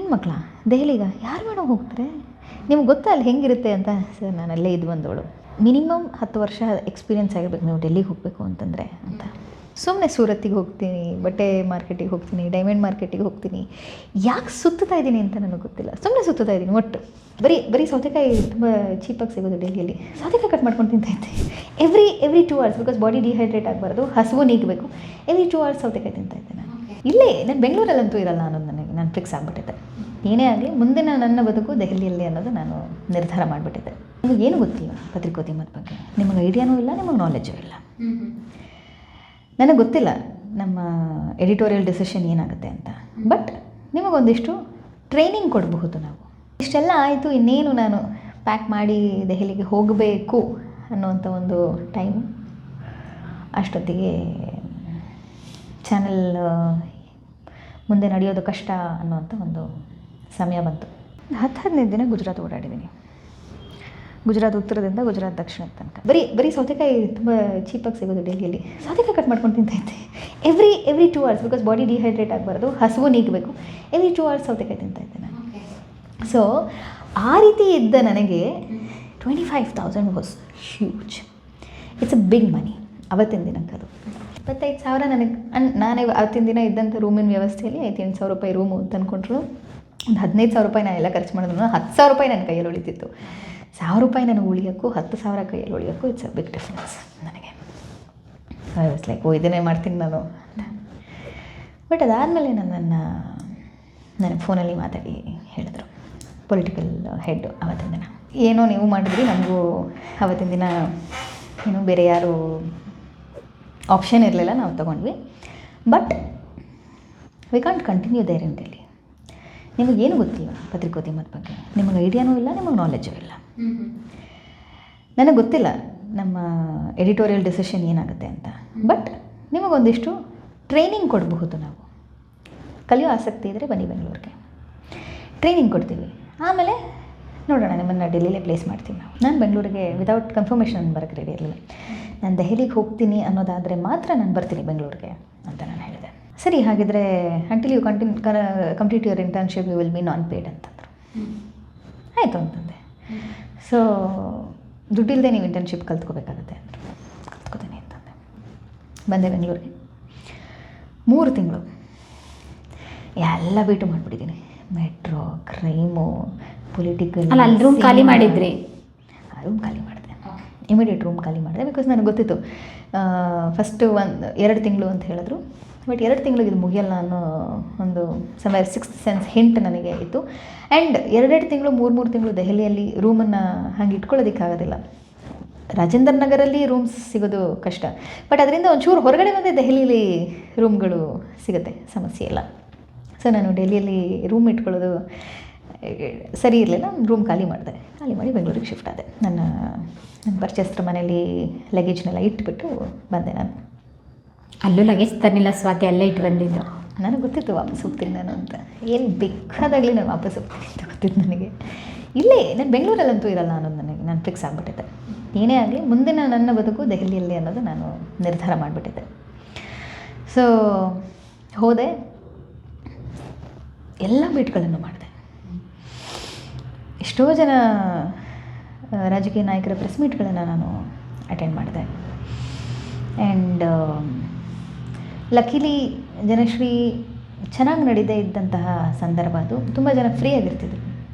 ಹೆಣ್ಮಕ್ಳ ದೆಹಲಿಗೆ ಯಾರು ಮೇಡಮ್ ಹೋಗ್ತಾರೆ, ನಿಮ್ಗೆ ಗೊತ್ತಾ ಅಲ್ಲಿ ಹೆಂಗಿರುತ್ತೆ ಅಂತ. ಸರ್ ನಾನು ಅಲ್ಲೇ ಇದು ಬಂದವಳು, ಮಿನಿಮಮ್ 10 ವರ್ಷ ಎಕ್ಸ್ಪೀರಿಯೆನ್ಸ್ ಆಗಿರ್ಬೇಕು ನೀವು ಡೆಲ್ಲಿಗೆ ಹೋಗಬೇಕು ಅಂತಂದರೆ ಅಂತ. ಸುಮ್ಮನೆ ಸೂರತ್ತಿಗೆ ಹೋಗ್ತೀನಿ, ಬಟ್ಟೆ ಮಾರ್ಕೆಟಿಗೆ ಹೋಗ್ತೀನಿ, ಡೈಮಂಡ್ ಮಾರ್ಕೆಟಿಗೆ ಹೋಗ್ತೀನಿ, ಯಾಕೆ ಸುತ್ತಾ ಇದ್ದೀನಿ ಅಂತ ನನಗೆ ಗೊತ್ತಿಲ್ಲ, ಸುಮ್ಮನೆ ಸುತ್ತಾ ಇದ್ದೀನಿ. ಒಟ್ಟು ಬರೀ ಸೌತೆಕಾಯಿ ತುಂಬ ಚೀಪಾಗಿ ಸಿಗೋದು ಡೆಲ್ಲಿಯಲ್ಲಿ. ಸೌತೆಕಾಯಿ ಕಟ್ ಮಾಡ್ಕೊಂಡು ತಿಂತಾಯಿದ್ದೆ every 2 hours, because body dehydrate ಆಗಬಾರ್ದು, ಹಸುವು ನೀಗಬೇಕು. ಎವ್ರಿ 2 hours ಸೌತೆಕಾಯಿ ತಿಂತಾಯಿದ್ದೆ ನಾನು. ಇಲ್ಲೇ ನಾನು ಬೆಂಗಳೂರಲ್ಲಂತೂ ಇರಲ್ಲ ಅನ್ನೋದು ನಾನು ಫಿಕ್ಸ್ ಆಗಿಬಿಟ್ಟಿದ್ದೆ. ಏನೇ ಆಗಲಿ ಮುಂದಿನ ನನ್ನ ಬದುಕು ದೆಹಲಿಯಲ್ಲಿ ಅನ್ನೋದು ನಾನು ನಿರ್ಧಾರ ಮಾಡಿಬಿಟ್ಟಿದ್ದೆ. ನಿಮಗೆ ಏನು ಗೊತ್ತಿಲ್ಲ ಪತ್ರಿಕೋದ್ಯಮದ ಬಗ್ಗೆ, ನಿಮಗೆ ಐಡಿಯಾನೂ ಇಲ್ಲ, ನಿಮಗೆ ನಾಲೆಡ್ಜು ಇಲ್ಲ. ನನಗೆ ಗೊತ್ತಿಲ್ಲ ನಮ್ಮ ಎಡಿಟೋರಿಯಲ್ ಡಿಸಿಷನ್ ಏನಾಗುತ್ತೆ ಅಂತ, ಬಟ್ ನಿಮಗೊಂದಿಷ್ಟು ಟ್ರೈನಿಂಗ್ ಕೊಡಬಹುದು ನಾವು. ಇಷ್ಟೆಲ್ಲ ಆಯಿತು, ಇನ್ನೇನು ನಾನು ಪ್ಯಾಕ್ ಮಾಡಿ ದೆಹಲಿಗೆ ಹೋಗಬೇಕು ಅನ್ನೋವಂಥ ಒಂದು ಟೈಮ್. ಅಷ್ಟೊತ್ತಿಗೆ ಚಾನೆಲ್ ಮುಂದೆ ನಡೆಯೋದು ಕಷ್ಟ ಅನ್ನೋವಂಥ ಒಂದು ಸಮಯ ಬಂತು. 10-15 ದಿನ ಗುಜರಾತ್ ಓಡಾಡಿದ್ದೀನಿ. ಗುಜರಾತ್ ಉತ್ತರದಿಂದ ಗುಜರಾತ್ ದಕ್ಷಿಣದ ತನಕ. ಬರೀ ಸೌತೆಕಾಯಿ ತುಂಬ ಚೀಪಾಗಿ ಸಿಗೋದು ಡೆಲ್ಲಿಯಲ್ಲಿ. ಸೌತೆಕಾಯಿ ಕಟ್ ಮಾಡ್ಕೊಂಡು ತಿಂತಾಯಿದ್ದೆ every 2 hours, because body dehydrate ಆಗಬಾರ್ದು, ಹಸುವು ನೀಗಬೇಕು. ಎವ್ರಿ 2 hours ಸೌತೆಕಾಯಿ ತಿಂತಾಯಿದ್ದೆ ನಾನು. ಸೊ ಆ ರೀತಿ ಇದ್ದ ನನಗೆ 25,000 was huge. It's a big money ಅವತ್ತಿನ ದಿನಕ್ಕದು. 25,000 ನನಗೆ ನಾನೇ ಅವತ್ತಿನ ದಿನ ಇದ್ದಂಥ ರೂಮಿನ ವ್ಯವಸ್ಥೆಯಲ್ಲಿ 8,000 ರೂಪಾಯಿ ರೂಮು ಅಂತ ಅಂದ್ಕೊಂಡ್ರು. ಒಂದು 15,000 ರೂಪಾಯಿ ನಾನು ಎಲ್ಲ ಖರ್ಚು ಮಾಡಿದ್ರು. 10,000 ರೂಪಾಯಿ ನನ್ನ ಕೈಯಲ್ಲಿ ಉಳಿತಿತ್ತು. 1,000 ರೂಪಾಯಿ ನನಗೆ ಉಳಿಯೋಕ್ಕೂ 10,000 ಕೈಯಲ್ಲಿ ಉಳಿಯೋಕ್ಕೂ ಇಟ್ಸ್ ಅ ಬಿಗ್ ಡಿಫ್ರೆನ್ಸ್ ನನಗೆ. ಐ ವಾಸ್ ಲೈಕ್ ಇದನ್ನೇ ಮಾಡ್ತೀನಿ ನಾನು ಅಂತ. ಬಟ್ ಅದಾದಮೇಲೆ ನನಗೆ ಫೋನಲ್ಲಿ ಮಾತಾಡಿ ಹೇಳಿದ್ರು ಪೊಲಿಟಿಕಲ್ ಹೆಡ್ ಅವತ್ತಿನ ದಿನ, ಏನೋ ನೀವು ಮಾಡಿದ್ರಿ, ನಮಗೂ ಅವತ್ತಿನ ದಿನ ಏನೋ ಬೇರೆ ಯಾರು ಆಪ್ಷನ್ ಇರಲಿಲ್ಲ, ನಾವು ತೊಗೊಂಡ್ವಿ. But we can't continue there in Delhi. ನಿಮಗೇನು ಗೊತ್ತಿಲ್ಲ ಪತ್ರಿಕೋದ್ಯಮದ ಬಗ್ಗೆ, ನಿಮಗೆ ಐಡಿಯಾನೂ ಇಲ್ಲ, ನಿಮಗೆ ನಾಲೆಡ್ಜು ಇಲ್ಲ. ನನಗೆ ಗೊತ್ತಿಲ್ಲ ನಮ್ಮ ಎಡಿಟೋರಿಯಲ್ ಡಿಸಿಷನ್ ಏನಾಗುತ್ತೆ ಅಂತ, ಬಟ್ ನಿಮಗೊಂದಿಷ್ಟು ಟ್ರೈನಿಂಗ್ ಕೊಡಬಹುದು ನಾವು. ಕಲಿಯೋ ಆಸಕ್ತಿ ಇದ್ದರೆ ಬನ್ನಿ ಬೆಂಗಳೂರಿಗೆ, ಟ್ರೈನಿಂಗ್ ಕೊಡ್ತೀವಿ. ಆಮೇಲೆ ನೋಡೋಣ, ನಿಮ್ಮನ್ನು ಡೆಲ್ಲಿಲೇ ಪ್ಲೇಸ್ ಮಾಡ್ತೀವಿ ನಾವು. ನಾನು ಬೆಂಗಳೂರಿಗೆ ವಿತೌಟ್ ಕನ್ಫರ್ಮೇಷನ್ ಬರೋಕ್ಕೆ ರೆಡಿ ಇರಲಿಲ್ಲ. ನಾನು ದೆಹಲಿಗೆ ಹೋಗ್ತೀನಿ ಅನ್ನೋದಾದರೆ ಮಾತ್ರ ನಾನು ಬರ್ತೀನಿ ಬೆಂಗಳೂರಿಗೆ ಅಂತ ನಾನು ಹೇಳಿದೆ. ಸರಿ, ಹಾಗಿದ್ರೆ until you complete your internship you will be non paid ಅಂತಂದರು. ಆಯಿತು ಅಂತಂದೆ. ಸೊ ದುಡ್ಡಿಲ್ಲದೆ ನೀವು ಇಂಟರ್ನ್ಶಿಪ್ ಕಲ್ತ್ಕೋಬೇಕಾಗತ್ತೆ ಅಂದರು. ಕಲ್ತ್ಕೋತೀನಿ ಅಂತಂದೆ. ಬಂದೆ ಬೆಂಗಳೂರಿಗೆ. 3 ತಿಂಗಳು ಎಲ್ಲ ಬಿಟ್ಟು ಮಾಡಿಬಿಟ್ಟಿದ್ದೀನಿ. Metro, crime, political. ಅಲ್ಲಿ ರೂಮ್ ಖಾಲಿ ಮಾಡಿದ್ರಿ? ರೂಮ್ ಖಾಲಿ ಮಾಡಿದೆ, ಇಮಿಡಿಯೇಟ್ ರೂಮ್ ಖಾಲಿ ಮಾಡಿದೆ. ಬಿಕಾಸ್ ನನಗೆ ಗೊತ್ತಿತ್ತು ಫಸ್ಟು 2 ತಿಂಗಳು ಅಂತ ಹೇಳಿದ್ರು. ಬಟ್ 2 ತಿಂಗಳಿಗೆ ಇದು ಮುಗಿಯಲ್ಲ ಅನ್ನೋ ಒಂದು ಸಮಯ, 6th ಸೆನ್ಸ್ ಹಿಂಟ್ ನನಗೆ ಇತ್ತು. ಆ್ಯಂಡ್ 2 ತಿಂಗಳು 3 ತಿಂಗಳು ದೆಹಲಿಯಲ್ಲಿ ರೂಮನ್ನು ಹಾಗೆ ಇಟ್ಕೊಳ್ಳೋದಕ್ಕಾಗೋದಿಲ್ಲ. ರಾಜೇಂದ್ರ ನಗರಲ್ಲಿ ರೂಮ್ಸ್ ಸಿಗೋದು ಕಷ್ಟ, ಬಟ್ ಅದರಿಂದ ಒಂಚೂರು ಹೊರಗಡೆ ಬಂದರೆ ದೆಹಲಿಯಲ್ಲಿ ರೂಮ್ಗಳು ಸಿಗುತ್ತೆ, ಸಮಸ್ಯೆ ಇಲ್ಲ. ಸೊ ನಾನು ಡೆಲ್ಲಿಯಲ್ಲಿ ರೂಮ್ ಇಟ್ಕೊಳ್ಳೋದು ಸರಿ ಇರಲಿಲ್ಲ. ರೂಮ್ ಖಾಲಿ ಮಾಡಿ ಬೆಂಗಳೂರಿಗೆ ಶಿಫ್ಟ್ ಆದೆ. ನನ್ನ ಪರಿಚಯಸ್ಥರ ಮನೇಲಿ ಲಗೇಜ್ನೆಲ್ಲ ಇಟ್ಬಿಟ್ಟು ಬಂದೆ ನಾನು. ಅಲ್ಲೂ ಲಗೇಜ್ ತರಲಿಲ್ಲ ಸ್ವಾತಿ, ಅಲ್ಲೇ ಇಟ್ಟು ಬಂದಿದ್ದು. ನನಗೆ ಗೊತ್ತಿತ್ತು ವಾಪಸ್ ಹೋಗ್ತೀನಿ ನಾನು ಅಂತ. ಏನು ಬೇಕಾದಾಗಲಿ ನಾನು ವಾಪಸ್ ಹೋಗ್ತೀನಿ ಅಂತ ಗೊತ್ತಿತ್ತು ನನಗೆ. ಇಲ್ಲೇ ನಾನು ಬೆಂಗಳೂರಲ್ಲಂತೂ ಇರಲ್ಲ ಅನ್ನೋದು ನಾನು ಫಿಕ್ಸ್ ಆಗಿಬಿಟ್ಟಿದ್ದೆ. ಏನೇ ಆಗಲಿ ಮುಂದಿನ ನನ್ನ ಬದುಕು ದೆಹಲಿಯಲ್ಲಿ ಅನ್ನೋದು ನಾನು ನಿರ್ಧಾರ ಮಾಡಿಬಿಟ್ಟಿದ್ದೆ. ಸೊ ಹೋದೆ, ಎಲ್ಲ ಮೀಟ್ಗಳನ್ನು ಮಾಡಿದೆ. ಎಷ್ಟೋ ಜನ ರಾಜಕೀಯ ನಾಯಕರ ಪ್ರೆಸ್ ಮೀಟ್ಗಳನ್ನು ನಾನು ಅಟೆಂಡ್ ಮಾಡಿದೆ. ಆ್ಯಂಡ್ ಲಕಿಲಿ ಜನಶ್ರೀ ಚೆನ್ನಾಗಿ ನಡೀದೇ ಇದ್ದಂತಹ ಸಂದರ್ಭ ಅದು. ತುಂಬ ಜನ ಫ್ರೀ ಆಗಿರ್ತಿದ್ರು,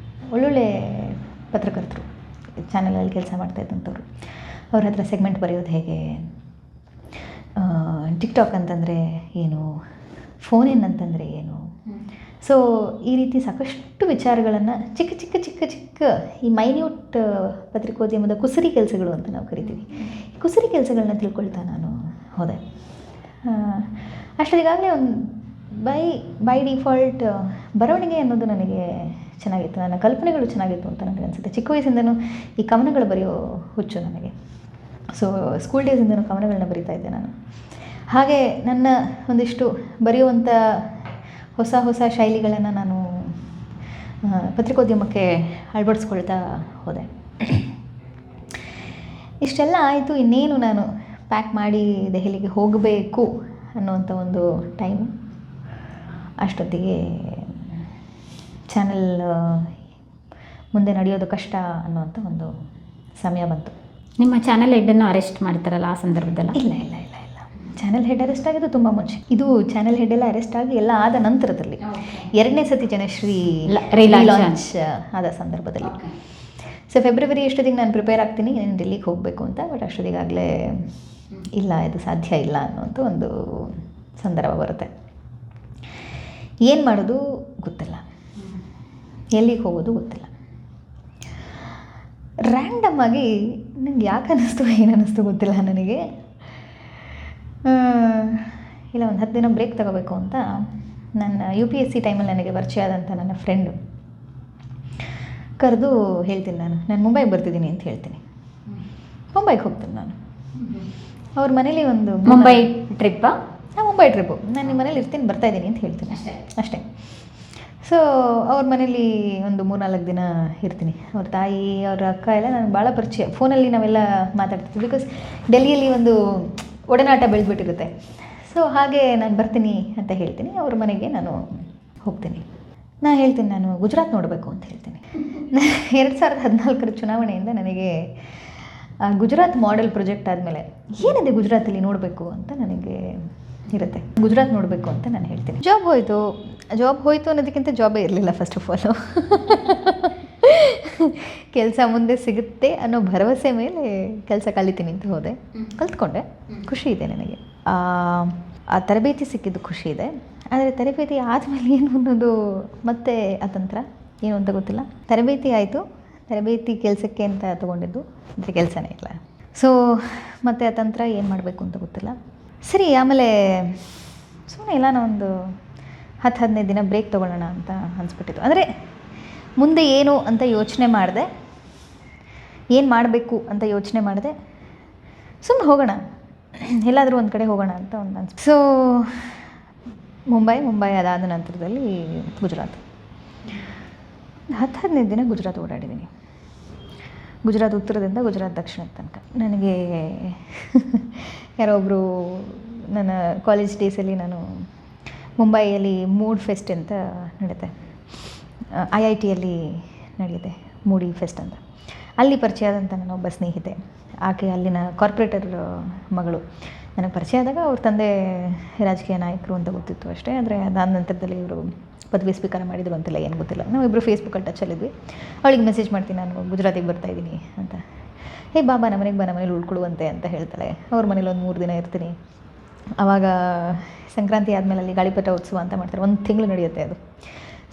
ಒಳ್ಳೊಳ್ಳೆ ಪತ್ರಕರ್ತರು ಚಾನಲಲ್ಲಿ ಕೆಲಸ ಮಾಡ್ತಾಯಿದ್ದಂಥವ್ರು. ಅವ್ರ ಹತ್ರ ಸೆಗ್ಮೆಂಟ್ ಬರೆಯೋದು ಹೇಗೆ, ಟಿಕ್ಟಾಕ್ ಅಂತಂದರೆ ಏನು, ಫೋನ್ ಇನ್ ಅಂತಂದರೆ ಏನು. ಸೊ ಈ ರೀತಿ ಸಾಕಷ್ಟು ವಿಚಾರಗಳನ್ನು ಚಿಕ್ಕ ಈ ಮೈನ್ಯೂಟ್ ಪತ್ರಿಕೋದ್ಯಮದ ಕುಸರಿ ಕೆಲಸಗಳು ಅಂತ ನಾವು ಕರಿತೀವಿ, ಈ ಕುಸರಿ ಕೆಲಸಗಳನ್ನ ತಿಳ್ಕೊಳ್ತಾ ನಾನು ಹೋದೆ. ಅಷ್ಟೊತ್ತಿಗಾಗಲೇ ಒಂದು ಬೈ ಡಿಫಾಲ್ಟ್ ಬರವಣಿಗೆ ಅನ್ನೋದು ನನಗೆ ಚೆನ್ನಾಗಿತ್ತು, ನನ್ನ ಕಲ್ಪನೆಗಳು ಚೆನ್ನಾಗಿತ್ತು ಅಂತ ನನಗೆ ಅನಿಸುತ್ತೆ. ಚಿಕ್ಕ ವಯಸ್ಸಿಂದನೂ ಈ ಕವನಗಳು ಬರೆಯೋ ಹುಚ್ಚು ನನಗೆ. ಸೊ ಸ್ಕೂಲ್ ಡೇಸಿಂದನೂ ಕವನಗಳನ್ನ ಬರಿತಾ ಇದ್ದೆ ನಾನು. ಹಾಗೆ ನನ್ನ ಒಂದಿಷ್ಟು ಬರೆಯುವಂಥ ಹೊಸ ಶೈಲಿಗಳನ್ನು ನಾನು ಪತ್ರಿಕೋದ್ಯಮಕ್ಕೆ ಅಳವಡಿಸ್ಕೊಳ್ತಾ ಹೋದೆ. ಇಷ್ಟೆಲ್ಲ ಆಯಿತು, ಇನ್ನೇನು ನಾನು ಪ್ಯಾಕ್ ಮಾಡಿ ದೆಹಲಿಗೆ ಹೋಗಬೇಕು ಅನ್ನೋವಂಥ ಒಂದು ಟೈಮು. ಅಷ್ಟೊತ್ತಿಗೆ ಚಾನೆಲ್ ಮುಂದೆ ನಡೆಯೋದು ಕಷ್ಟ ಅನ್ನುವಂಥ ಒಂದು ಸಮಯ ಬಂತು. ನಿಮ್ಮ ಚಾನೆಲ್ ಹೆಡ್ಡನ್ನು ಅರೆಸ್ಟ್ ಮಾಡ್ತಾರಲ್ಲ ಆ ಸಂದರ್ಭದಲ್ಲ? ಇಲ್ಲ ಇಲ್ಲ ಇಲ್ಲ ಇಲ್ಲ, ಚಾನೆಲ್ ಹೆಡ್ ಅರೆಸ್ಟ್ ಆಗಿದ್ದು ತುಂಬ ಮುಂಚೆ. ಇದು ಚಾನೆಲ್ ಹೆಡ್ ಎಲ್ಲ ಅರೆಸ್ಟ್ ಆಗಿ ಎಲ್ಲ ಆದ ನಂತರದಲ್ಲಿ, ಎರಡನೇ ಸತಿ ಜನಶ್ರೀ ರಿಲಾಂಚ್ ಆದ ಸಂದರ್ಭದಲ್ಲಿ. ಸೊ ಫೆಬ್ರವರಿ ಎಷ್ಟೊತ್ತಿಗೆ ನಾನು ಪ್ರಿಪೇರ್ ಆಗ್ತೀನಿ ನಾನು ಡೆಲ್ಲಿಗೆ ಹೋಗಬೇಕು ಅಂತ. ಬಟ್ ಅಷ್ಟೊತ್ತಿಗಾಗಲೇ ಇಲ್ಲ, ಇದು ಸಾಧ್ಯ ಇಲ್ಲ ಅನ್ನುವಂಥ ಒಂದು ಸಂದರ್ಭ ಬರುತ್ತೆ. ಏನು ಮಾಡೋದು ಗೊತ್ತಿಲ್ಲ, ಎಲ್ಲಿಗೆ ಹೋಗೋದು ಗೊತ್ತಿಲ್ಲ. ರ್ಯಾಂಡಮ್ ಆಗಿ ನಂಗೆ ಯಾಕೆ ಅನ್ನಿಸ್ತು ಏನು ಅನ್ನಿಸ್ತು ಗೊತ್ತಿಲ್ಲ ನನಗೆ, ಇಲ್ಲ ಒಂದು 10 ದಿನ ಬ್ರೇಕ್ ತಗೋಬೇಕು ಅಂತ ನನ್ನ UPSC ಟೈಮಲ್ಲಿ ನನಗೆ ಪರಿಚಯ ಆದಂಥ ನನ್ನ ಫ್ರೆಂಡು ಕರೆದು ಹೇಳ್ತೀನಿ, ನಾನು ಮುಂಬೈಗೆ ಬರ್ತಿದ್ದೀನಿ ಅಂತ ಹೇಳ್ತೀನಿ. ಮುಂಬೈಗೆ ಹೋಗ್ತೀನಿ ನಾನು. ಅವ್ರ ಮನೇಲಿ ಒಂದು ಮುಂಬೈ ಟ್ರಿಪ್ಪಾ? ಮುಂಬೈ ಟ್ರಿಪ್ಪು. ನಾನು ನಿಮ್ಮ ಮನೇಲಿ ಇರ್ತೀನಿ, ಬರ್ತಾಯಿದ್ದೀನಿ ಅಂತ ಹೇಳ್ತೀನಿ ಅಷ್ಟೇ. ಸೊ ಅವ್ರ ಮನೇಲಿ ಒಂದು 3-4 ದಿನ ಇರ್ತೀನಿ. ಅವ್ರ ತಾಯಿ, ಅವ್ರ ಅಕ್ಕ ಎಲ್ಲ ನನಗೆ ಭಾಳ ಪರಿಚಯ. ಫೋನಲ್ಲಿ ನಾವೆಲ್ಲ ಮಾತಾಡ್ತೀವಿ, ಬಿಕಾಸ್ ಡೆಲ್ಲಿಯಲ್ಲಿ ಒಂದು ಒಡನಾಟ ಬೆಳೆದ್ಬಿಟ್ಟಿರುತ್ತೆ. ಸೊ ಹಾಗೆ ನಾನು ಬರ್ತೀನಿ ಅಂತ ಹೇಳ್ತೀನಿ. ಅವ್ರ ಮನೆಗೆ ನಾನು ಹೋಗ್ತೀನಿ. ನಾನು ಹೇಳ್ತೀನಿ ನಾನು ಗುಜರಾತ್ ನೋಡಬೇಕು ಅಂತ ಹೇಳ್ತೀನಿ. 2014 ಚುನಾವಣೆಯಿಂದ ನನಗೆ ಗುಜರಾತ್ ಮಾಡೆಲ್ ಪ್ರಾಜೆಕ್ಟ್ ಆದಮೇಲೆ ಏನಿದೆ ಗುಜರಾತಲ್ಲಿ ನೋಡಬೇಕು ಅಂತ ನನಗೆ ಇರುತ್ತೆ. ಗುಜರಾತ್ ನೋಡಬೇಕು ಅಂತ ನಾನು ಹೇಳ್ತೀನಿ. ಜಾಬ್ ಹೋಯಿತು ಅನ್ನೋದಕ್ಕಿಂತ ಜಾಬೇ ಇರಲಿಲ್ಲ ಫಸ್ಟ್ ಆಫ್ ಆಲು. ಕೆಲಸ ಮುಂದೆ ಸಿಗುತ್ತೆ ಅನ್ನೋ ಭರವಸೆ ಮೇಲೆ ಕೆಲಸ ಕಲಿತೀನಿ ಅಂತ ಹೋದೆ. ಕಲ್ತ್ಕೊಂಡೆ, ಖುಷಿ ಇದೆ ನನಗೆ. ಆ ತರಬೇತಿ ಸಿಕ್ಕಿದ್ದು ಖುಷಿ ಇದೆ. ಆದರೆ ತರಬೇತಿ ಆದಮೇಲೆ ಏನು ಅನ್ನೋದು ಮತ್ತೆ ಅತಂತ್ರ ಏನು ಅಂತ ಗೊತ್ತಿಲ್ಲ. ತರಬೇತಿ ಆಯಿತು, ತರಬೇತಿ ಕೆಲಸಕ್ಕೆ ಅಂತ ತೊಗೊಂಡಿದ್ದು, ಅಂದರೆ ಕೆಲಸನೇ ಇಲ್ಲ. ಸೊ ಮತ್ತೆ ಅತಂತ್ರ ಏನು ಮಾಡಬೇಕು ಅಂತ ಗೊತ್ತಿಲ್ಲ. ಸರಿ, ಆಮೇಲೆ ಸುಮ್ಮನೆ ಇಲ್ಲ, ಒಂದು 10-15 ದಿನ ಬ್ರೇಕ್ ತೊಗೊಳ್ಳೋಣ ಅಂತ ಅನಿಸ್ಬಿಟ್ಟಿತ್ತು. ಅಂದರೆ ಮುಂದೆ ಏನು ಅಂತ ಯೋಚನೆ ಮಾಡಿದೆ, ಏನು ಮಾಡಬೇಕು ಅಂತ ಯೋಚನೆ ಮಾಡಿದೆ. ಸುಮ್ಮನೆ ಹೋಗೋಣ, ಎಲ್ಲಾದರೂ ಒಂದು ಕಡೆ ಹೋಗೋಣ ಅಂತ ಒಂದು ಅನಿಸ್ತು. ಸೊ ಮುಂಬೈ ಅದಾದ ನಂತರದಲ್ಲಿ ಗುಜರಾತ್. 10-15 ದಿನ ಗುಜರಾತ್ ಓಡಾಡಿದ್ದೀನಿ. ಗುಜರಾತ್ ಉತ್ತರದಿಂದ ಗುಜರಾತ್ ದಕ್ಷಿಣದ ತನಕ. ನನಗೆ ಯಾರೋ ಒಬ್ಬರು ನನ್ನ ಕಾಲೇಜ್ ಡೇಸಲ್ಲಿ ನಾನು ಮುಂಬೈಯಲ್ಲಿ ಮೂಡ್ ಫೆಸ್ಟ್ ಅಂತ ನಡೆಯುತ್ತೆ, IITಯಲ್ಲಿ ನಡೆಯುತ್ತೆ ಮೂಡಿ ಫೆಸ್ಟ್ ಅಂತ. ಅಲ್ಲಿ ಪರಿಚಯ ಆದಂಥ ನನ್ನ ಒಬ್ಬ ಸ್ನೇಹಿತೆ, ಆಕೆ ಅಲ್ಲಿನ ಕಾರ್ಪೊರೇಟರ್ ಮಗಳು. ನನಗೆ ಪರಿಚಯ ಆದಾಗ ಅವ್ರ ತಂದೆ ರಾಜಕೀಯ ನಾಯಕರು ಅಂತ ಗೊತ್ತಿತ್ತು ಅಷ್ಟೇ. ಆದರೆ ಅದಾದ ನಂತರದಲ್ಲಿ ಇವರು ಪದವಿ ಸ್ವೀಕಾರ ಮಾಡಿದ್ರು ಅಂತೆಲ್ಲ ಏನು ಗೊತ್ತಿಲ್ಲ. ನಾವಿಬ್ಬರು ಫೇಸ್ಬುಕ್ಕಲ್ಲಿ ಟಚಲ್ಲಿದ್ವಿ. ಅವಳಿಗೆ ಮೆಸೇಜ್ ಮಾಡ್ತೀನಿ, ನಾನು ಗುಜರಾತಿಗೆ ಬರ್ತಾಯಿದ್ದೀನಿ ಅಂತ. ಹೇ ಬಾಬಾ, ನಮ್ಮ ಮನೇಲಿ ಉಳ್ಕೊಳ್ಳುವಂತೆ ಅಂತ ಹೇಳ್ತಾಳೆ. ಅವ್ರ ಮನೇಲಿ ಒಂದು 3 ದಿನ ಇರ್ತೀನಿ. ಆವಾಗ ಸಂಕ್ರಾಂತಿ ಆದಮೇಲೆ ಅಲ್ಲಿ ಗಾಳಿಪಟ ಉತ್ಸವ ಅಂತ ಮಾಡ್ತಾರೆ, 1 ತಿಂಗಳು ನಡೆಯುತ್ತೆ ಅದು.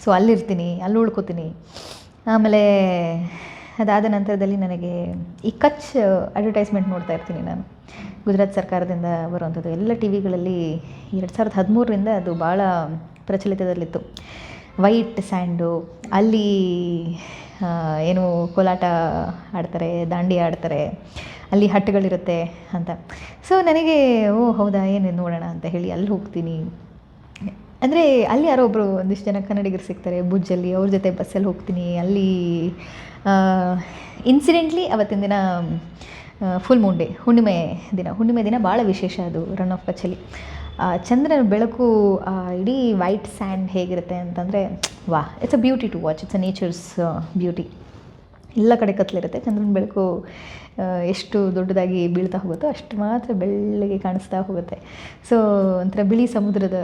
ಸೊ ಅಲ್ಲಿರ್ತೀನಿ, ಅಲ್ಲಿ ಉಳ್ಕೋತೀನಿ. ಆಮೇಲೆ ಅದಾದ ನಂತರದಲ್ಲಿ ನನಗೆ ಈ ಕಚ್ ಅಡ್ವರ್ಟೈಸ್ಮೆಂಟ್ ನೋಡ್ತಾ ಇರ್ತೀನಿ ನಾನು. ಗುಜರಾತ್ ಸರ್ಕಾರದಿಂದ ಬರುವಂಥದ್ದು ಎಲ್ಲ ಟಿ ವಿಗಳಲ್ಲಿ 2013ರಿಂದ ಅದು ಭಾಳ ಪ್ರಚಲಿತದಲ್ಲಿತ್ತು. ವೈಟ್ ಸ್ಯಾಂಡು, ಅಲ್ಲಿ ಏನು ಕೋಲಾಟ ಆಡ್ತಾರೆ, ದಾಂಡಿ ಆಡ್ತಾರೆ, ಅಲ್ಲಿ ಹಟ್ಟುಗಳಿರುತ್ತೆ ಅಂತ. ಸೊ ನನಗೆ ಹೌದಾ, ಏನೇನು ನೋಡೋಣ ಅಂತ ಹೇಳಿ ಅಲ್ಲಿ ಹೋಗ್ತೀನಿ. ಅಂದರೆ ಅಲ್ಲಿ ಯಾರೋ ಒಬ್ಬರು ಒಂದಿಷ್ಟು ಜನ ಕನ್ನಡಿಗರು ಸಿಗ್ತಾರೆ ಭುಜ್ಜಲ್ಲಿ, ಅವ್ರ ಜೊತೆ ಬಸ್ಸಲ್ಲಿ ಹೋಗ್ತೀನಿ. ಅಲ್ಲಿ ಇನ್ಸಿಡೆಂಟ್ಲಿ ಅವತ್ತಿನ ದಿನ ಫುಲ್ ಮೂನ್ ಡೇ, ಹುಣ್ಣಿಮೆ ದಿನ ಭಾಳ ವಿಶೇಷ ಅದು ರನ್ ಆಫ್ ಕಚ್ಚಲ್ಲಿ. ಚಂದ್ರನ ಬೆಳಕು, ಇಡೀ ವೈಟ್ ಸ್ಯಾಂಡ್ ಹೇಗಿರುತ್ತೆ ಅಂತಂದರೆ it's a beauty to watch. It's a nature's beauty. ಎಲ್ಲ ಕಡೆ ಕತ್ತಲಿರುತ್ತೆ, ಚಂದ್ರನ ಬೆಳಕು ಎಷ್ಟು ದೊಡ್ಡದಾಗಿ ಬೀಳ್ತಾ ಹೋಗುತ್ತೋ ಅಷ್ಟು ಮಾತ್ರ ಬೆಳ್ಳಗೆ ಕಾಣಿಸ್ತಾ ಹೋಗುತ್ತೆ. ಸೊ ಒಂಥರ ಬಿಳಿ ಸಮುದ್ರದ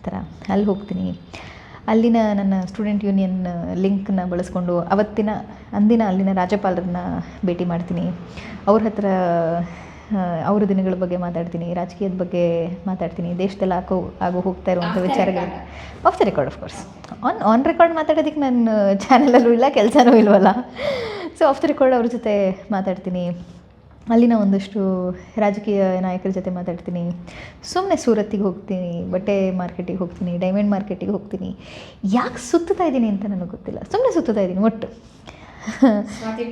ಥರ. ಅಲ್ಲಿ ಹೋಗ್ತೀನಿ. ಅಲ್ಲಿನ ನನ್ನ ಸ್ಟೂಡೆಂಟ್ ಯೂನಿಯನ್ ಲಿಂಕ್ನ ಬಳಸ್ಕೊಂಡು ಅಂದಿನ ಅಲ್ಲಿನ ರಾಜ್ಯಪಾಲರನ್ನ ಭೇಟಿ ಮಾಡ್ತೀನಿ. ಅವ್ರ ಹತ್ರ ಅವರ ದಿನಗಳ ಬಗ್ಗೆ ಮಾತಾಡ್ತೀನಿ, ರಾಜಕೀಯದ ಬಗ್ಗೆ ಮಾತಾಡ್ತೀನಿ, ದೇಶದಲ್ಲಿ ಆಗೋ ಹೋಗ್ತಾ ಇರುವಂಥ ವಿಚಾರಗಳು. Of the record, of course. On record ಮಾತಾಡೋದಕ್ಕೆ ನನ್ನ ಚಾನಲಲ್ಲೂ ಇಲ್ಲ, ಕೆಲಸನೂ ಇಲ್ವಲ್ಲ. ಸೊ ಆಫ್ ದ ರೆಕಾರ್ಡ್ ಅವ್ರ ಜೊತೆ ಮಾತಾಡ್ತೀನಿ. ಅಲ್ಲಿನ ಒಂದಷ್ಟು ರಾಜಕೀಯ ನಾಯಕರ ಜೊತೆ ಮಾತಾಡ್ತೀನಿ. ಸುಮ್ಮನೆ ಸೂರತ್ತಿಗೆ ಹೋಗ್ತೀನಿ, ಬಟ್ಟೆ ಮಾರ್ಕೆಟಿಗೆ ಹೋಗ್ತೀನಿ, ಡೈಮಂಡ್ ಮಾರ್ಕೆಟಿಗೆ ಹೋಗ್ತೀನಿ. ಯಾಕೆ ಸುತ್ತಾ ಇದ್ದೀನಿ ಅಂತ ನನಗೆ ಗೊತ್ತಿಲ್ಲ, ಸುಮ್ಮನೆ ಸುತ್ತಾ ಇದ್ದೀನಿ ಒಟ್ಟು. Swati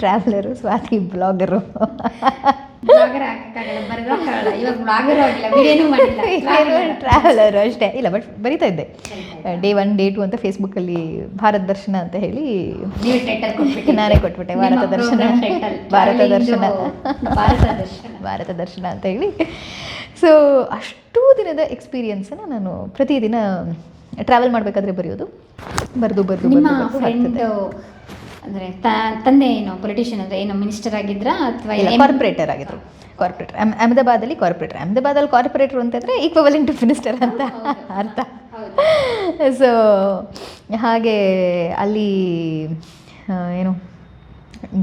traveller, Swati blogger. Traveller ಅಷ್ಟೇ ಇಲ್ಲ, ಬಟ್ ಬರಿತಾ ಇದ್ದೆ. ಡೇ 1 ಡೇ 2 ಅಂತ ಫೇಸ್ಬುಕ್ಕಲ್ಲಿ ಭಾರತ ದರ್ಶನ ಅಂತ ಹೇಳಿ ನಾನೇ ಕೊಟ್ಬಿಟ್ಟೆ. ಭಾರತ ದರ್ಶನ ಅಂತ ಹೇಳಿ. ಸೊ ಅಷ್ಟು ದಿನದ ಎಕ್ಸ್ಪೀರಿಯನ್ಸನ್ನು ನಾನು ಪ್ರತಿದಿನ ಟ್ರಾವೆಲ್ ಮಾಡಬೇಕಾದ್ರೆ ಬರೆಯೋದು. ನಿಮ್ಮ ಫ್ರೆಂಡ್ ಅಂದರೆ ತಂದೆ ಏನು ಪೊಲಿಟಿಷಿಯನ್ ಅಂದರೆ ಏನೋ ಮಿನಿಸ್ಟರ್ ಆಗಿದ್ರಾ ಅಥವಾ ಕಾರ್ಪೊರೇಟರ್ ಆಗಿದ್ರು. ಕಾರ್ಪೊರೇಟರ್ ಅಹಮದಾಬಾದಲ್ಲಿ ಕಾರ್ಪೊರೇಟರ್. ಅಹಮದಾಬಾದಲ್ಲಿ ಕಾರ್ಪೊರೇಟರ್ ಅಂತಂದರೆ ಈಕ್ವಲೆಂಟ್ ಟು ಮಿನಿಸ್ಟರ್ ಅಂತ ಅರ್ಥ. ಸೊ ಹಾಗೆ ಅಲ್ಲಿ ಏನು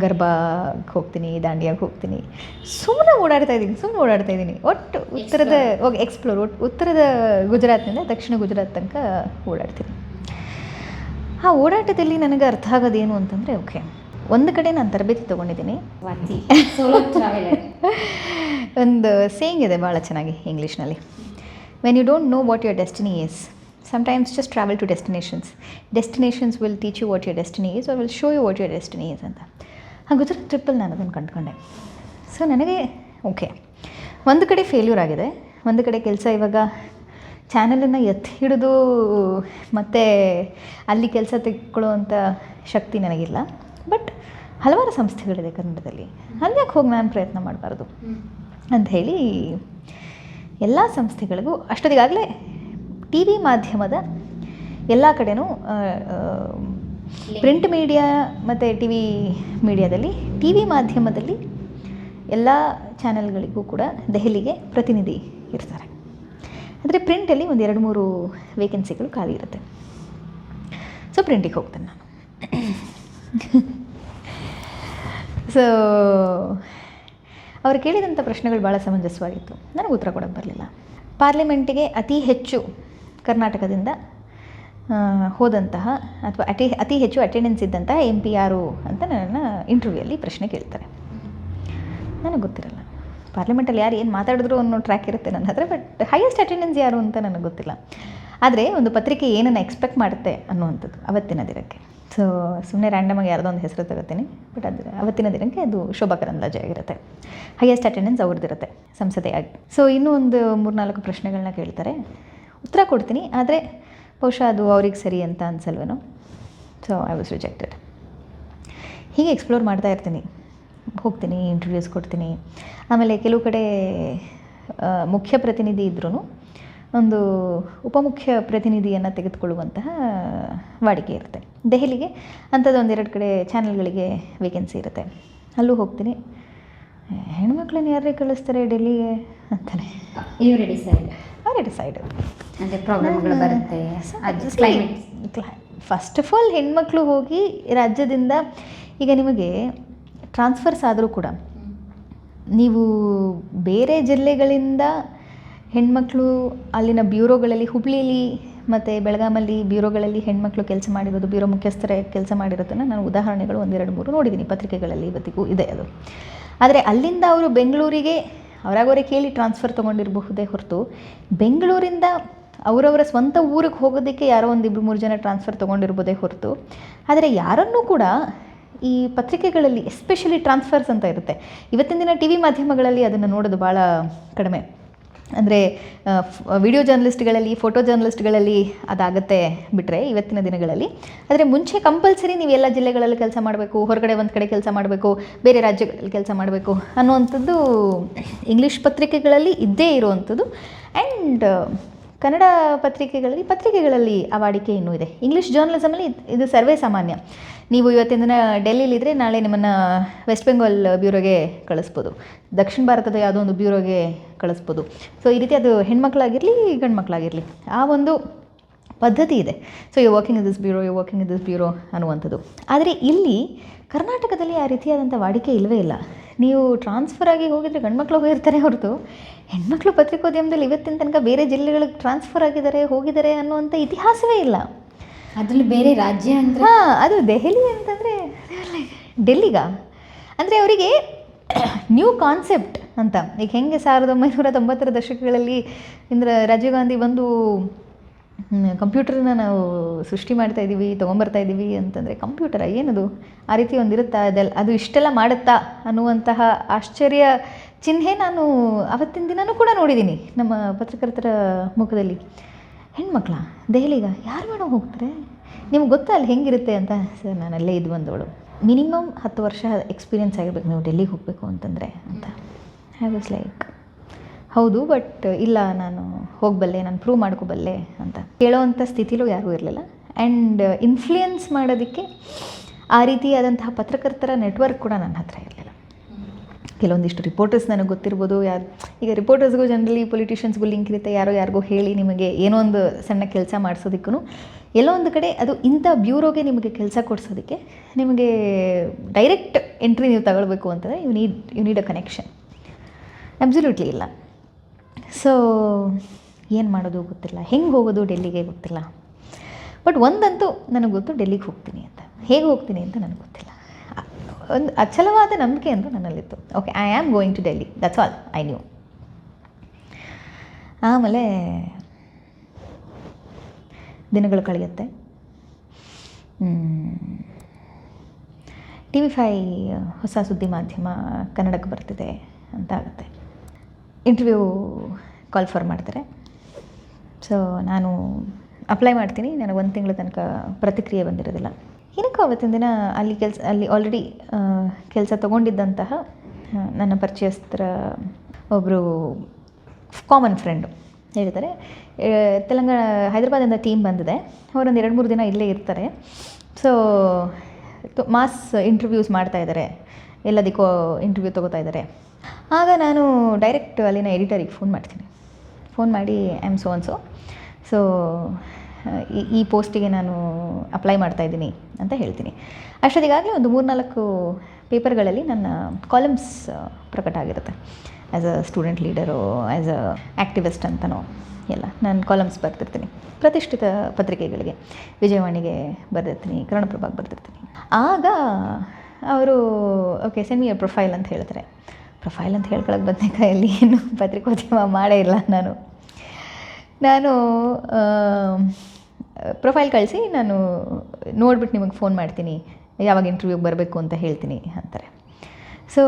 ಗರ್ಬಾಗೆ ಹೋಗ್ತೀನಿ, ದಾಂಡಿಯಾಗೆ ಹೋಗ್ತೀನಿ, ಸುಮ್ಮನೆ ಓಡಾಡ್ತಾ ಇದ್ದೀನಿ. ಒಟ್ಟು ಉತ್ತರದ ಹೋಗಿ ಎಕ್ಸ್ಪ್ಲೋರ್, ಉತ್ತರದ ಗುಜರಾತ್ನಿಂದ ದಕ್ಷಿಣ ಗುಜರಾತ್ ತನಕ ಓಡಾಡ್ತೀನಿ. ಆ ಓಡಾಟದಲ್ಲಿ ನನಗೆ ಅರ್ಥ ಆಗೋದೇನು ಅಂತಂದರೆ, ಓಕೆ, ಒಂದು ಕಡೆ ನಾನು ತರಬೇತಿ ತೊಗೊಂಡಿದ್ದೀನಿ. ಒಂದು ಸೇಯಿಂಗ್ ಇದೆ ಭಾಳ ಚೆನ್ನಾಗಿ ಇಂಗ್ಲೀಷ್ನಲ್ಲಿ, when you don't know what your destiny is, sometimes just travel to destinations will teach you what your destiny is or will show you what your destiny is ಅಂತ. ಆ ಗುಜರಾತ್ ಟ್ರಿಪ್ಪಲ್ಲಿ ನಾನು ಅದನ್ನು ಕಂಡುಕೊಂಡೆ. ಸೊ ನನಗೆ ಓಕೆ, ಒಂದು ಕಡೆ ಫೇಲ್ಯೂರ್ ಆಗಿದೆ, ಒಂದು ಕಡೆ ಕೆಲಸ ಇವಾಗ ಚಾನಲನ್ನು ಎತ್ತಿ ಹಿಡಿದು ಮತ್ತು ಅಲ್ಲಿ ಕೆಲಸ ತೆಗೆದುಕೊಳ್ಳುವಂಥ ಶಕ್ತಿ ನನಗಿಲ್ಲ. ಬಟ್ ಹಲವಾರು ಸಂಸ್ಥೆಗಳಿದೆ ಕನ್ನಡದಲ್ಲಿ, ಅಲ್ಲಿ ಯಾಕೆ ಹೋಗಿ ನಾನು ಪ್ರಯತ್ನ ಮಾಡಬಾರ್ದು ಅಂಥೇಳಿ ಎಲ್ಲ ಸಂಸ್ಥೆಗಳಿಗೂ ಅಷ್ಟೊತ್ತಿಗಾಗಲೇ ಟಿ ವಿ ಮಾಧ್ಯಮದ ಎಲ್ಲ ಕಡೆನೂ ಪ್ರಿಂಟ್ ಮೀಡಿಯಾ ಮತ್ತು ಟಿ ವಿ ಮೀಡಿಯಾದಲ್ಲಿ, ಟಿ ವಿ ಮಾಧ್ಯಮದಲ್ಲಿ ಎಲ್ಲ ಚಾನೆಲ್ಗಳಿಗೂ ಕೂಡ ದೆಹಲಿಗೆ ಪ್ರತಿನಿಧಿ ಇರ್ತಾರೆ. ಆದರೆ ಪ್ರಿಂಟಲ್ಲಿ ಒಂದು 2-3 ವೇಕೆನ್ಸಿಗಳು ಖಾಲಿ ಇರುತ್ತೆ. ಸೊ ಪ್ರಿಂಟಿಗೆ ಹೋಗ್ತೇನೆ ನಾನು. ಸೊ ಅವ್ರು ಕೇಳಿದಂಥ ಪ್ರಶ್ನೆಗಳು ಭಾಳ ಸಮಂಜಸವಾಗಿತ್ತು, ನನಗೆ ಉತ್ತರ ಕೊಡೋಕ್ಕೆ ಬರಲಿಲ್ಲ. ಪಾರ್ಲಿಮೆಂಟಿಗೆ ಅತಿ ಹೆಚ್ಚು ಕರ್ನಾಟಕದಿಂದ ಹೋದಂತಹ ಅಥವಾ ಅತಿ ಹೆಚ್ಚು ಅಟೆಂಡೆನ್ಸ್ ಇದ್ದಂತಹ MP ಯಾರು ಅಂತ ನನ್ನ ಇಂಟರ್ವ್ಯೂಯಲ್ಲಿ ಪ್ರಶ್ನೆ ಕೇಳ್ತಾರೆ. ನನಗೆ ಗೊತ್ತಿರಲ್ಲ. ಪಾರ್ಲಿಮೆಂಟಲ್ಲಿ ಯಾರು ಏನು ಮಾತಾಡಿದ್ರು ಅನ್ನೋ ಟ್ರ್ಯಾಕ್ ಇರುತ್ತೆ ನನ್ನ ಹತ್ರ, ಬಟ್ ಹೈಯೆಸ್ಟ್ ಅಟೆಂಡೆನ್ಸ್ ಯಾರು ಅಂತ ನನಗೆ ಗೊತ್ತಿಲ್ಲ. ಆದರೆ ಒಂದು ಪತ್ರಿಕೆ ಏನನ್ನು ಎಕ್ಸ್ಪೆಕ್ಟ್ ಮಾಡುತ್ತೆ ಅನ್ನುವಂಥದ್ದು ಅವತ್ತಿನ ದಿನಕ್ಕೆ. ಸೊ ಸುಮ್ಮನೆ ರ್ಯಾಂಡಮಾಗಿ ಯಾರ್ದೋ ಒಂದು ಹೆಸರು ತಗೋತೀನಿ, ಬಟ್ ಅದು ಅವತ್ತಿನ ದಿನಕ್ಕೆ ಅದು ಶೋಭಾ ಕರಂದ್ಲಾಜೆ ಆಗಿರುತ್ತೆ. ಹೈಯೆಸ್ಟ್ ಅಟೆಂಡೆನ್ಸ್ ಅವ್ರದ್ದಿರುತ್ತೆ ಸಂಸದೆಯಾಗಿ. ಸೊ ಇನ್ನೂ ಒಂದು 3-4 ಪ್ರಶ್ನೆಗಳನ್ನ ಕೇಳ್ತಾರೆ, ಉತ್ತರ ಕೊಡ್ತೀನಿ, ಆದರೆ ಬಹುಶಃ ಅದು ಅವ್ರಿಗೆ ಸರಿ ಅಂತ ಅನ್ಸಲ್ವೇನೋ. So I was rejected. ಹೀಗೆ ಎಕ್ಸ್ಪ್ಲೋರ್ ಮಾಡ್ತಾ ಇರ್ತೀನಿ, ಹೋಗ್ತೀನಿ, ಇಂಟರ್ವ್ಯೂಸ್ ಕೊಡ್ತೀನಿ. ಆಮೇಲೆ ಕೆಲವು ಕಡೆ ಮುಖ್ಯ ಪ್ರತಿನಿಧಿ ಇದ್ರೂ ಒಂದು ಉಪಮುಖ್ಯ ಪ್ರತಿನಿಧಿಯನ್ನು ತೆಗೆದುಕೊಳ್ಳುವಂತಹ ವಾಡಿಕೆ ಇರುತ್ತೆ. ದೆಹಲಿಗೆ ಅಂಥದ್ದು 1-2 ಕಡೆ ಚಾನಲ್ಗಳಿಗೆ ವೇಕೆನ್ಸಿ ಇರುತ್ತೆ, ಅಲ್ಲೂ ಹೋಗ್ತೀನಿ. ಹೆಣ್ಮಕ್ಳನ್ನ ಯಾರೇ ಕಳಿಸ್ತಾರೆ ಡೆಲ್ಲಿಗೆ ಅಂತಾನೆ. ಅವರೇ ಡಿಸೈಡ್ ಅಂದರೆ ಪ್ರಾಬ್ಲಮ್ಗಳು ಬರುತ್ತೆ. ಫಸ್ಟ್ ಆಫ್ ಆಲ್ ಹೆಣ್ಮಕ್ಳು ಹೋಗಿ ರಾಜ್ಯದಿಂದ, ಈಗ ನಿಮಗೆ ಟ್ರಾನ್ಸ್ಫರ್ಸ್ ಆದರೂ ಕೂಡ ನೀವು ಬೇರೆ ಜಿಲ್ಲೆಗಳಿಂದ ಹೆಣ್ಮಕ್ಳು ಅಲ್ಲಿನ ಬ್ಯೂರೋಗಳಲ್ಲಿ, ಹುಬ್ಳಿಲಿ ಮತ್ತು ಬೆಳಗಾಮಲ್ಲಿ ಬ್ಯೂರೋಗಳಲ್ಲಿ ಹೆಣ್ಮಕ್ಳು ಕೆಲಸ ಮಾಡಿರೋದು, ಬ್ಯೂರೋ ಮುಖ್ಯಸ್ಥರ ಕೆಲಸ ಮಾಡಿರೋದನ್ನು ನಾನು ಉದಾಹರಣೆಗಳು 1-2-3 ನೋಡಿದ್ದೀನಿ, ಪತ್ರಿಕೆಗಳಲ್ಲಿ ಇವತ್ತಿಗೂ ಇದೆ ಅದು. ಆದರೆ ಅಲ್ಲಿಂದ ಅವರು ಬೆಂಗಳೂರಿಗೆ ಅವರಾಗವರೇ ಕೇಳಿ ಟ್ರಾನ್ಸ್ಫರ್ ತೊಗೊಂಡಿರಬಹುದೇ ಹೊರತು, ಬೆಂಗಳೂರಿಂದ ಅವರವರ ಸ್ವಂತ ಊರಿಗೆ ಹೋಗೋದಕ್ಕೆ ಯಾರೋ 1-2-3 ಜನ ಟ್ರಾನ್ಸ್ಫರ್ ತೊಗೊಂಡಿರ್ಬೋದೇ ಹೊರತು, ಆದರೆ ಯಾರನ್ನೂ ಕೂಡ ಈ ಪತ್ರಿಕೆಗಳಲ್ಲಿ ಎಸ್ಪೆಷಲಿ ಟ್ರಾನ್ಸ್ಫರ್ಸ್ ಅಂತ ಇರುತ್ತೆ. ಇವತ್ತಿನ ದಿನ ಟಿ ವಿ ಮಾಧ್ಯಮಗಳಲ್ಲಿ ಅದನ್ನು ನೋಡೋದು ಭಾಳ ಕಡಿಮೆ. ಅಂದರೆ ವಿಡಿಯೋ ಜರ್ನಲಿಸ್ಟ್ಗಳಲ್ಲಿ, ಫೋಟೋ ಜರ್ನಲಿಸ್ಟ್ಗಳಲ್ಲಿ ಅದಾಗುತ್ತೆ ಬಿಟ್ಟರೆ ಇವತ್ತಿನ ದಿನಗಳಲ್ಲಿ. ಆದರೆ ಮುಂಚೆ ಕಂಪಲ್ಸರಿ ನೀವು ಎಲ್ಲ ಜಿಲ್ಲೆಗಳಲ್ಲಿ ಕೆಲಸ ಮಾಡಬೇಕು, ಹೊರಗಡೆ ಒಂದು ಕಡೆ ಕೆಲಸ ಮಾಡಬೇಕು, ಬೇರೆ ರಾಜ್ಯಗಳಲ್ಲಿ ಕೆಲಸ ಮಾಡಬೇಕು ಅನ್ನುವಂಥದ್ದು ಇಂಗ್ಲೀಷ್ ಪತ್ರಿಕೆಗಳಲ್ಲಿ ಇದ್ದೇ ಇರುವಂಥದ್ದು. ಆ್ಯಂಡ್ ಕನ್ನಡ ಪತ್ರಿಕೆಗಳಲ್ಲಿ ಆ ವಾಡಿಕೆ ಇನ್ನೂ ಇದೆ. ಇಂಗ್ಲೀಷ್ ಜರ್ನಲಿಸಮಲ್ಲಿ ಇದು ಸರ್ವೇ ಸಾಮಾನ್ಯ. ನೀವು ಇವತ್ತಿನ ದಿನ ಡೆಲ್ಲಿಲಿದ್ದರೆ ನಾಳೆ ನಿಮ್ಮನ್ನು ವೆಸ್ಟ್ ಬೆಂಗಾಲ್ ಬ್ಯೂರೋಗೆ ಕಳಿಸ್ಬೋದು, ದಕ್ಷಿಣ ಭಾರತದ ಯಾವುದೋ ಒಂದು ಬ್ಯೂರೋಗೆ ಕಳಿಸ್ಬೋದು. ಸೊ ಈ ರೀತಿ ಅದು ಹೆಣ್ಮಕ್ಳಾಗಿರಲಿ ಗಂಡು ಮಕ್ಕಳಾಗಿರಲಿ ಆ ಒಂದು ಪದ್ಧತಿ ಇದೆ. So you working in this bureau ಅನ್ನುವಂಥದ್ದು. ಆದರೆ ಇಲ್ಲಿ ಕರ್ನಾಟಕದಲ್ಲಿ ಆ ರೀತಿಯಾದಂಥ ವಾಡಿಕೆ ಇಲ್ಲವೇ ಇಲ್ಲ. ನೀವು ಟ್ರಾನ್ಸ್ಫರ್ ಆಗಿ ಹೋಗಿದರೆ ಗಂಡ್ಮಕ್ಳು ಹೋಗಿರ್ತಾರೆ ಹೊರತು, ಹೆಣ್ಮಕ್ಳು ಪತ್ರಿಕೋದ್ಯಮದಲ್ಲಿ ಇವತ್ತಿನ ತನಕ ಬೇರೆ ಜಿಲ್ಲೆಗಳಿಗೆ ಟ್ರಾನ್ಸ್ಫರ್ ಹೋಗಿದ್ದಾರೆ ಅನ್ನುವಂಥ ಇತಿಹಾಸವೇ ಇಲ್ಲ. ಅದರಲ್ಲಿ ಬೇರೆ ರಾಜ್ಯ ಅಂದರೆ ಅದು ದೆಹಲಿ ಅಂತಂದರೆ ಡೆಲ್ಲಿಗ ಅಂದರೆ ಅವರಿಗೆ ನ್ಯೂ ಕಾನ್ಸೆಪ್ಟ್ ಅಂತ. ಈಗ ಹೆಂಗೆ 1990ರ ದಶಕಗಳಲ್ಲಿ ರಾಜೀವ್ ಗಾಂಧಿ ಬಂದು ಕಂಪ್ಯೂಟರ್ನ ನಾವು ಸೃಷ್ಟಿ ಮಾಡ್ತಾಯಿದ್ದೀವಿ, ತೊಗೊಂಬರ್ತಾಯಿದ್ದೀವಿ ಅಂತಂದರೆ, ಕಂಪ್ಯೂಟರ ಏನದು, ಆ ರೀತಿ ಒಂದಿರುತ್ತಾ, ಅದು ಇಷ್ಟೆಲ್ಲ ಮಾಡುತ್ತಾ ಅನ್ನುವಂತಹ ಆಶ್ಚರ್ಯ ಚಿಹ್ನೆ ನಾನು ಅವತ್ತಿನ ದಿನವೂ ಕೂಡ ನೋಡಿದ್ದೀನಿ ನಮ್ಮ ಪತ್ರಕರ್ತರ ಮುಖದಲ್ಲಿ. ಹೆಣ್ಮಕ್ಳ ದೆಹಲಿಗ ಯಾರು ಮಾಡೋ ಹೋಗ್ತಾರೆ, ನಿಮ್ಗೆ ಗೊತ್ತಾ ಅಲ್ಲಿ ಹೆಂಗಿರುತ್ತೆ ಅಂತ. ಸರ್ ನಾನು ಅಲ್ಲೇ ಇದು ಬಂದವಳು, ಮಿನಿಮಮ್ 10 ವರ್ಷ ಎಕ್ಸ್ಪೀರಿಯೆನ್ಸ್ ಆಗಿರ್ಬೇಕು ನೀವು ಡೆಲ್ಲಿಗೆ ಹೋಗಬೇಕು ಅಂತಂದರೆ ಅಂತ. ಐ ವಾಸ್ ಲೈಕ್ ಹೌದು, ಬಟ್ ಇಲ್ಲ ನಾನು ಹೋಗಬಲ್ಲೆ, ನಾನು ಪ್ರೂವ್ ಮಾಡ್ಕೋಬಲ್ಲೆ ಅಂತ ಕೇಳೋವಂಥ ಸ್ಥಿತಿಲೂ ಯಾರೂ ಇರಲಿಲ್ಲ. ಆ್ಯಂಡ್ ಇನ್ಫ್ಲೂಯೆನ್ಸ್ ಮಾಡೋದಕ್ಕೆ ಆ ರೀತಿಯಾದಂತಹ ಪತ್ರಕರ್ತರ ನೆಟ್ವರ್ಕ್ ಕೂಡ ನನ್ನ ಹತ್ರ ಇರಲಿಲ್ಲ. ಕೆಲವೊಂದಿಷ್ಟು ರಿಪೋರ್ಟರ್ಸ್ ನನಗೆ ಗೊತ್ತಿರ್ಬೋದು, ಈಗ ರಿಪೋರ್ಟರ್ಸ್ಗೂ ಜನರಲಿ ಪೊಲಿಟಿಷಿಯನ್ಸ್ಗೂ ಲಿಂಕ್ ಇರುತ್ತೆ, ಯಾರಿಗೋ ಹೇಳಿ ನಿಮಗೆ ಏನೋ ಒಂದು ಸಣ್ಣ ಕೆಲಸ ಮಾಡಿಸೋದಕ್ಕೂ ಎಲ್ಲೋ ಒಂದು ಕಡೆ ಅದು ಇಂಥ ಬ್ಯೂರೋಗೆ ನಿಮಗೆ ಕೆಲಸ ಕೊಡಿಸೋದಕ್ಕೆ ನಿಮಗೆ ಡೈರೆಕ್ಟ್ ಎಂಟ್ರಿ ನೀವು ತಗೊಳ್ಬೇಕು ಅಂತಂದರೆ you need a connection. Absolutely ಇಲ್ಲ. ಸೊ ಏನು ಮಾಡೋದು ಗೊತ್ತಿಲ್ಲ, ಹೆಂಗೆ ಹೋಗೋದು ಡೆಲ್ಲಿಗೆ ಗೊತ್ತಿಲ್ಲ. ಬಟ್ ಒಂದಂತೂ ನನಗೆ ಗೊತ್ತು, ಡೆಲ್ಲಿಗೆ ಹೋಗ್ತೀನಿ ಅಂತ. ಹೇಗೆ ಹೋಗ್ತೀನಿ ಅಂತ ನನಗೆ ಗೊತ್ತಿಲ್ಲ. ಒಂದು ಅಚಲವಾದ ನಂಬಿಕೆ ಅಂತೂ ನನ್ನಲ್ಲಿತ್ತು. Okay, I am going to Delhi, that's all I knew. ಆಮೇಲೆ ದಿನಗಳು ಕಳೆಯುತ್ತೆ. TV5 ಹೊಸ ಸುದ್ದಿ ಮಾಧ್ಯಮ ಕನ್ನಡಕ್ಕೆ ಬರ್ತಿದೆ ಅಂತ ಆಗುತ್ತೆ. ಇಂಟರ್ವ್ಯೂ ಕಾಲ್ ಫಾರ್ ಮಾಡ್ತಾರೆ. ಸೊ ನಾನು ಅಪ್ಲೈ ಮಾಡ್ತೀನಿ. ನನಗೆ 1 ತಿಂಗಳ ತನಕ ಪ್ರತಿಕ್ರಿಯೆ ಬಂದಿರೋದಿಲ್ಲ. ಏನಕ್ಕೋ ಆವತ್ತಿನ ದಿನ ಅಲ್ಲಿ ಆಲ್ರೆಡಿ ಕೆಲಸ ತೊಗೊಂಡಿದ್ದಂತಹ ನನ್ನ ಪರಿಚಯಸ್ಥರ ಒಬ್ಬರು ಕಾಮನ್ ಫ್ರೆಂಡು ಹೇಳ್ತಾರೆ, ಹೈದರಾಬಾದಿಂದ ಟೀಮ್ ಬಂದಿದೆ, ಅವರೊಂದು 2-3 ದಿನ ಇಲ್ಲೇ ಇರ್ತಾರೆ. ಸೊ ಮಾಸ್ ಇಂಟರ್ವ್ಯೂಸ್ ಮಾಡ್ತಾಯಿದ್ದಾರೆ, ಎಲ್ಲದಕ್ಕೂ ಇಂಟರ್ವ್ಯೂ ತೊಗೋತಾ ಇದ್ದಾರೆ. ಆಗ ನಾನು ಡೈರೆಕ್ಟ್ ಅಲ್ಲಿನ ಎಡಿಟರಿಗೆ ಫೋನ್ ಮಾಡಿ ಐ ಆಮ್ ಸೊ ಈ ಪೋಸ್ಟಿಗೆ ನಾನು ಅಪ್ಲೈ ಮಾಡ್ತಾಯಿದ್ದೀನಿ ಅಂತ ಹೇಳ್ತೀನಿ. ಅಷ್ಟೊತ್ತಿಗಾಗಲೇ ಒಂದು 3-4 ಪೇಪರ್ಗಳಲ್ಲಿ ನನ್ನ ಕಾಲಮ್ಸ್ ಪ್ರಕಟ ಆಗಿರುತ್ತೆ. As a student leader, as a activist ಅಂತನೋ ಎಲ್ಲ ನಾನು ಕಾಲಮ್ಸ್ ಬರ್ತಿರ್ತೀನಿ. ಪ್ರತಿಷ್ಠಿತ ಪತ್ರಿಕೆಗಳಿಗೆ, ವಿಜಯವಾಣಿಗೆ ಬರೆದಿರ್ತೀನಿ, ಕನ್ನಡಪ್ರಭಕ್ಕೆ ಬರೆದಿರ್ತೀನಿ. ಆಗ ಅವರು okay send me a profile ಅಂತ ಹೇಳ್ತಾರೆ. ಪ್ರೊಫೈಲ್ ಅಂತ ಹೇಳ್ಕೊಳಕ್ಕೆ ಬದನೇಕಾಯಲ್ಲಿ ಏನು ಪತ್ರಿಕೋದ್ಯಮ ಮಾಡೇ ಇಲ್ಲ ನಾನು ಪ್ರೊಫೈಲ್ ಕಳಿಸಿ ನಾನು ನೋಡ್ಬಿಟ್ಟು ನಿಮಗೆ ಫೋನ್ ಮಾಡ್ತೀನಿ, ಯಾವಾಗ ಇಂಟರ್ವ್ಯೂಗೆ ಬರಬೇಕು ಅಂತ ಹೇಳ್ತೀನಿ ಅಂತಾರೆ. So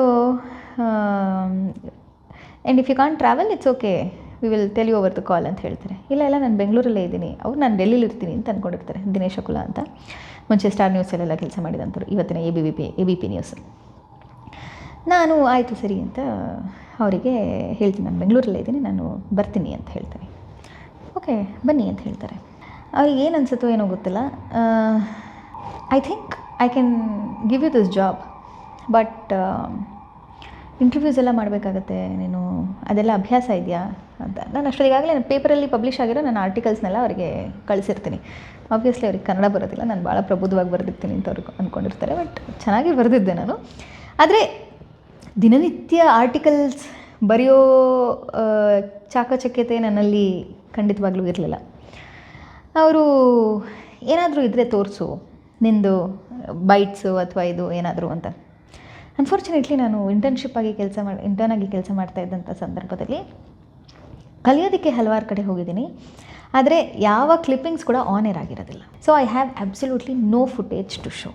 and if you can't travel it's okay, we will tell you over the call ಅಂತ ಹೇಳ್ತಾರೆ. ಇಲ್ಲ ನಾನು ಬೆಂಗಳೂರಲ್ಲೇ ಇದ್ದೀನಿ, ನಾನು ಡೆಲ್ಲಿಲಿ ಇರ್ತೀನಿ ಅಂತ ಅಂದ್ಕೊಂಡಿರ್ತಾರೆ. ದಿನೇಶ್ ಅಕುಲ ಅಂತ, ಮುಂಚೆ ಸ್ಟಾರ್ ನ್ಯೂಸಲ್ಲೆಲ್ಲ ಕೆಲಸ ಮಾಡಿದಂಥವ್ರು, ಇವತ್ತಿನ ABP ನ್ಯೂಸ್. ನಾನು ಆಯಿತು ಸರಿ ಅಂತ ಅವರಿಗೆ ಹೇಳ್ತೀನಿ, ನಾನು ಬೆಂಗಳೂರಲ್ಲೇ ಇದ್ದೀನಿ, ನಾನು ಬರ್ತೀನಿ ಅಂತ ಹೇಳ್ತೀನಿ. ಓಕೆ ಬನ್ನಿ ಅಂತ ಹೇಳ್ತಾರೆ. ಅವ್ರಿಗೆ ಏನು ಅನಿಸುತ್ತೋ ಏನೋ ಗೊತ್ತಿಲ್ಲ. I think I can give you this job, but interviews ಎಲ್ಲ ಮಾಡಬೇಕಾಗತ್ತೆ, ನೀನು ಅದೆಲ್ಲ ಅಭ್ಯಾಸ ಇದೆಯಾ ಅಂತ. ನಾನು ಅಷ್ಟೊತ್ತಿಗಾಗಲೇ ಪೇಪರಲ್ಲಿ ಪಬ್ಲಿಷ್ ಆಗಿರೋ ನನ್ನ ಆರ್ಟಿಕಲ್ಸ್ನೆಲ್ಲ ಅವರಿಗೆ ಕಳಿಸಿರ್ತೀನಿ. ಆಬ್ವಿಯಸ್ಲಿ ಅವ್ರಿಗೆ ಕನ್ನಡ ಬರೋದಿಲ್ಲ, ನಾನು ಭಾಳ ಪ್ರಬುದ್ಧವಾಗಿ ಬರೆದಿರ್ತೀನಿ ಅಂತ ಅವ್ರಿಗೆ ಅಂದ್ಕೊಂಡಿರ್ತಾರೆ. ಬಟ್ ಚೆನ್ನಾಗಿ ಬರೆದಿದ್ದೆ ನಾನು. ಆದರೆ ದಿನನಿತ್ಯ ಆರ್ಟಿಕಲ್ಸ್ ಬರೆಯೋ ಚಾಕಚಕ್ಯತೆ ನನ್ನಲ್ಲಿ ಖಂಡಿತವಾಗ್ಲೂ ಇರಲಿಲ್ಲ. ಅವರು ಏನಾದರೂ ಇದ್ದರೆ ತೋರಿಸು, ನಿಂದು ಬೈಟ್ಸು ಅಥವಾ ಇದು ಏನಾದರೂ ಅಂತ. ಅನ್ಫಾರ್ಚುನೇಟ್ಲಿ ನಾನು ಇಂಟರ್ನ್ ಆಗಿ ಕೆಲಸ ಮಾಡ್ತಾ ಇದ್ದಂಥ ಸಂದರ್ಭದಲ್ಲಿ ಕಲಿಯೋದಕ್ಕೆ ಹಲವಾರು ಕಡೆ ಹೋಗಿದ್ದೀನಿ, ಆದರೆ ಯಾವ ಕ್ಲಿಪ್ಪಿಂಗ್ಸ್ ಕೂಡ ಆನ್ ಏರ್ ಆಗಿರೋದಿಲ್ಲ. So I have absolutely no footage to show.